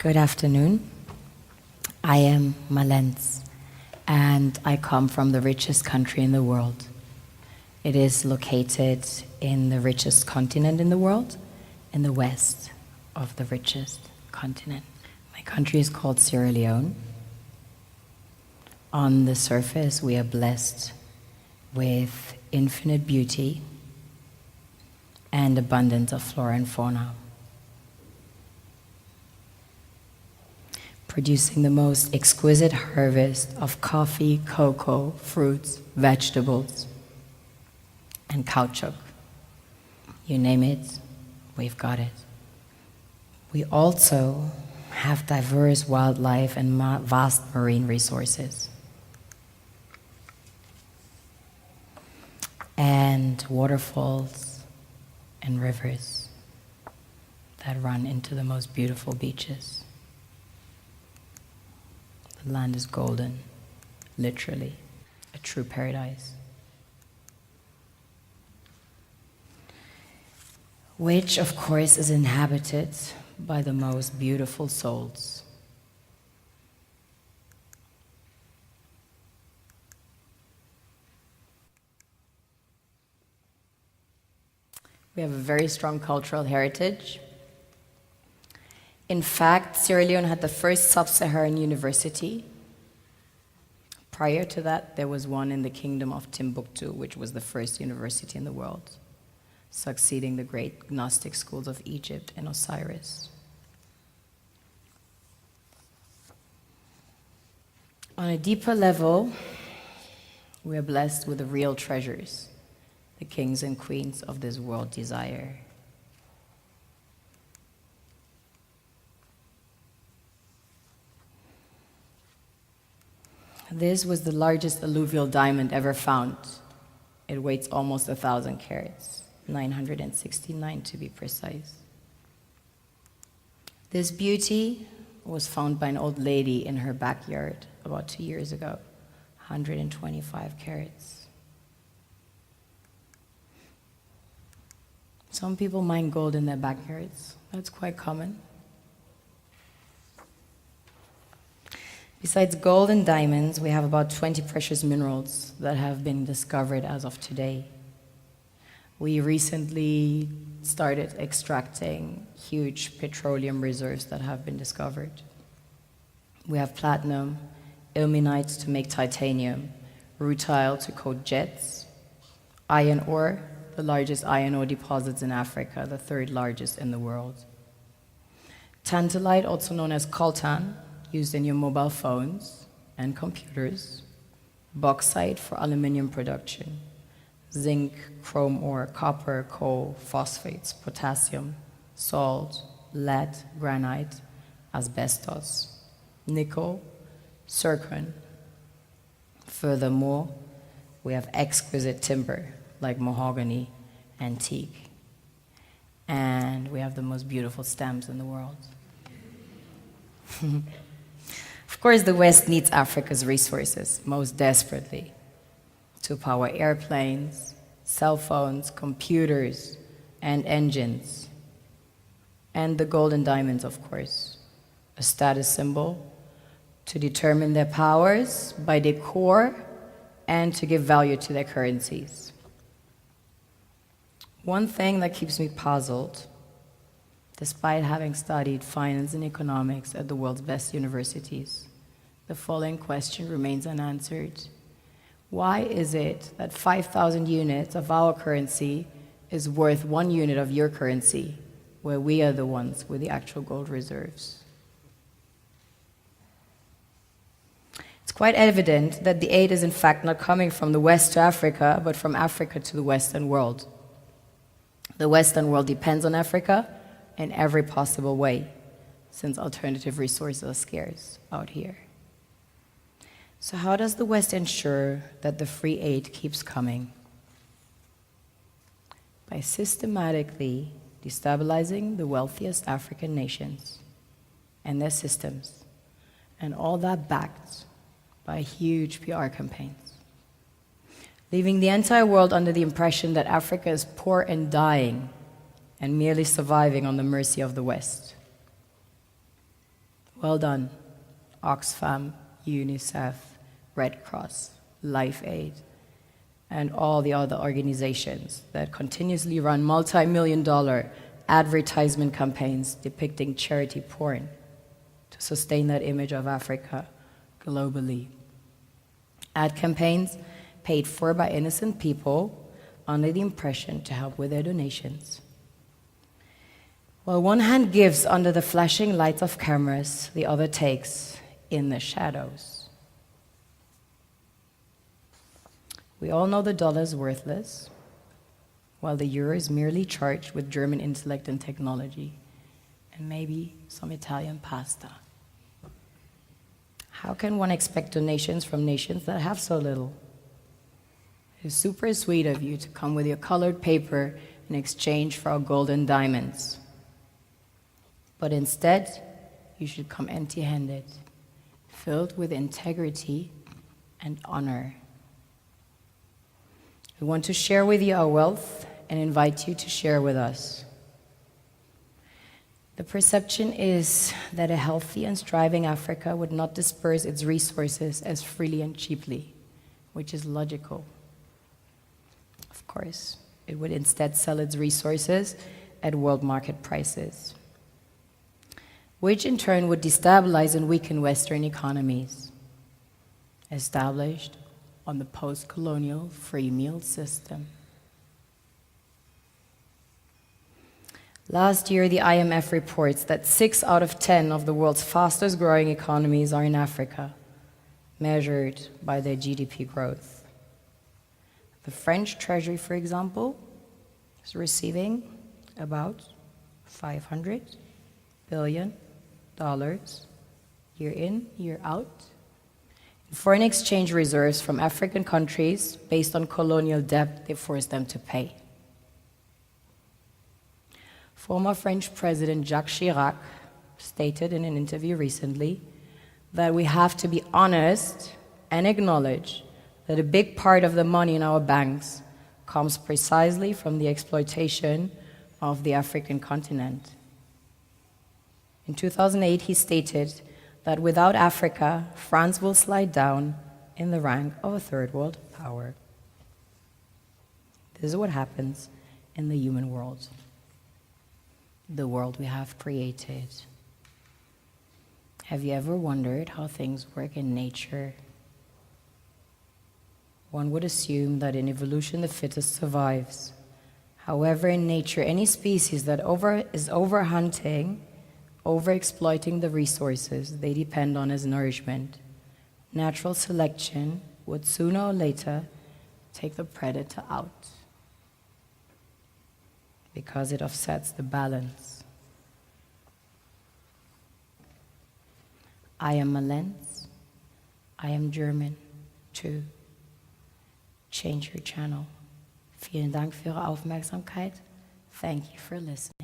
Good afternoon. I am Mallence, and I come from the richest country in the world. It is located in the richest continent in the world, in the west of the richest continent. My country is called Sierra Leone. On the surface, we are blessed with infinite beauty and abundance of flora and fauna, producing the most exquisite harvest of coffee, cocoa, fruits, vegetables, and caoutchouc. You name it, we've got it. We also have diverse wildlife and vast marine resources, and waterfalls and rivers that run into the most beautiful beaches. The land is golden, literally, a true paradise, which of course is inhabited by the most beautiful souls. We have a very strong cultural heritage. In fact, Sierra Leone had the first sub-Saharan university. Prior to that, there was one in the kingdom of Timbuktu, which was the first university in the world, succeeding the great Gnostic schools of Egypt and Osiris. On a deeper level, we are blessed with the real treasures the kings and queens of this world desire. This was the largest alluvial diamond ever found. It weighs almost 1,000 carats, 969 to be precise. This beauty was found by an old lady in her backyard about 2 years ago, 125 carats. Some people mine gold in their backyards. That's quite common. Besides gold and diamonds, we have about 20 precious minerals that have been discovered as of today. We recently started extracting huge petroleum reserves that have been discovered. We have platinum, ilmenite to make titanium, rutile to coat jets, iron ore, the largest iron ore deposits in Africa, the third largest in the world. Tantalite, also known as coltan, used in your mobile phones and computers. Bauxite for aluminum production. Zinc, chrome ore, copper, coal, phosphates, potassium, salt, lead, granite, asbestos, nickel, zircon. Furthermore, we have exquisite timber like mahogany, antique, and we have the most beautiful stems in the world. Of course, the West needs Africa's resources most desperately to power airplanes, cell phones, computers, and engines. And the gold and diamonds, of course, a status symbol to determine their powers by their core and to give value to their currencies. One thing that keeps me puzzled, despite having studied finance and economics at the world's best universities, the following question remains unanswered. Why is it that 5,000 units of our currency is worth 1 unit of your currency, where we are the ones with the actual gold reserves? It's quite evident that the aid is in fact not coming from the West to Africa, but from Africa to the Western world. The Western world depends on Africa in every possible way, since alternative resources are scarce out here. So how does the West ensure that the free aid keeps coming? By systematically destabilizing the wealthiest African nations and their systems, and all that backed by huge PR campaigns, leaving the entire world under the impression that Africa is poor and dying and merely surviving on the mercy of the West. Well done, Oxfam, UNICEF, Red Cross, Life Aid, and all the other organizations that continuously run multi-million-dollar advertisement campaigns depicting charity porn to sustain that image of Africa globally. Ad campaigns paid for by innocent people under the impression to help with their donations. While one hand gives under the flashing lights of cameras, the other takes in the shadows. We all know the dollar is worthless, while the euro is merely charged with German intellect and technology, and maybe some Italian pasta. How can one expect donations from nations that have so little? It's super sweet of you to come with your colored paper in exchange for our gold and diamonds. But instead, you should come empty-handed, filled with integrity and honor. We want to share with you our wealth and invite you to share with us. The perception is that a healthy and striving Africa would not disperse its resources as freely and cheaply, which is logical. Of course, it would instead sell its resources at world market prices, which in turn would destabilize and weaken Western economies, established on the post-colonial free meal system. Last year, the IMF reports that 6 out of 10 of the world's fastest growing economies are in Africa, measured by their GDP growth. The French Treasury, for example, is receiving about $500 billion year in, year out, in foreign exchange reserves from African countries based on colonial debt they forced them to pay. Former French President Jacques Chirac stated in an interview recently that we have to be honest and acknowledge that a big part of the money in our banks comes precisely from the exploitation of the African continent. In 2008, he stated that without Africa, France will slide down in the rank of a third world power. This is what happens in the human world, the world we have created. Have you ever wondered how things work in nature? One would assume that in evolution the fittest survives. However, in nature, any species that is overhunting, overexploiting the resources they depend on as nourishment, natural selection would sooner or later take the predator out because it offsets the balance. I am Mallence. I am German, too. Change your channel. Vielen Dank für Ihre Aufmerksamkeit. Thank you for listening.